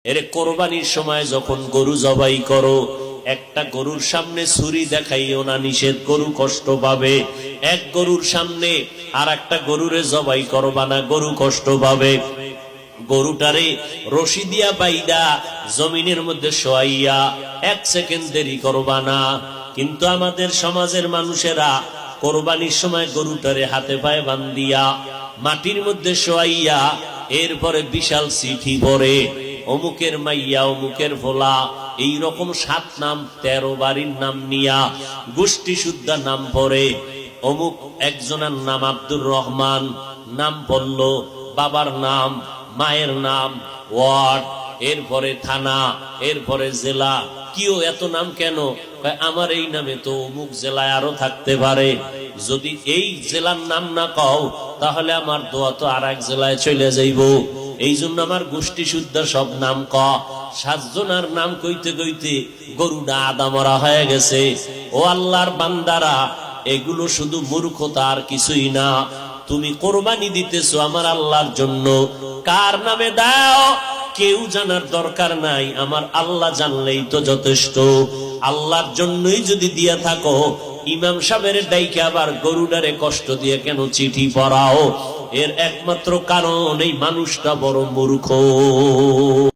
এরে কোরবানির সময় যখন গরু জবাই করো, একটা গরুর সামনে ছুরি দেখাইও না, নিষেধ, গরু কষ্ট পাবে। এক গরুর সামনে আর একটা গরুরে জবাই করবা না, গরু কষ্ট পাবে। গরুটারে রশি দিয়া বাইদা জমিনের মধ্যে শোয়াইয়া 1 সেকেন্ড দেরি করবা না। কিন্তু আমাদের সমাজের মানুষেরা কোরবানির সময় গরুটারে হাতে পায়ে বান্ধিয়া মাটির মধ্যে শোয়াইয়া এরপরে বিশাল চিঠি পড়ে, অমুকের মাইয়া, অমুকের ভোলা, এইরকম 7 নাম 13 বাড়ির নাম নিয়া গোষ্ঠী শুদ্ধা নাম পড়ে। অমুক একজনের নাম আব্দুর রহমান, নাম পড়ল, বাবার নাম, মায়ের নাম, ওয়ার্ড, এরপরে থানা, এরপরে জেলা। কিও এত নাম কেন? আমার এই নামে তো অমুক জেলায় আরো থাকতে পারে। যদি এই জেলার নাম না কও তাহলে আমার দোয়া তো আর এক জেলায় চলে যাইব। এই জন্য আমার গোষ্ঠী শুদ্ধ সব নাম ক। 7 জনের নাম কইতে কইতে গরুটা আদা মরা হয়ে গেছে। ও আল্লাহর বান্দারা, এগুলো শুধু মূর্খতা আর কিছুই না। তুমি কোরবানি দিতেছো আমার আল্লাহর জন্য, কার নামে দাও কেউ জানার দরকার নাই, আমার আল্লাহ জানলেই তো যথেষ্ট। আল্লাহর জন্যই যদি দিয়া থাকো, ইমাম সাহেবের ডাইকে আবার গরুডারে কষ্ট দিয়ে কেন চিঠি পড়াও? এর একমাত্র কারণ এই মানুষটা বড় মূর্খ।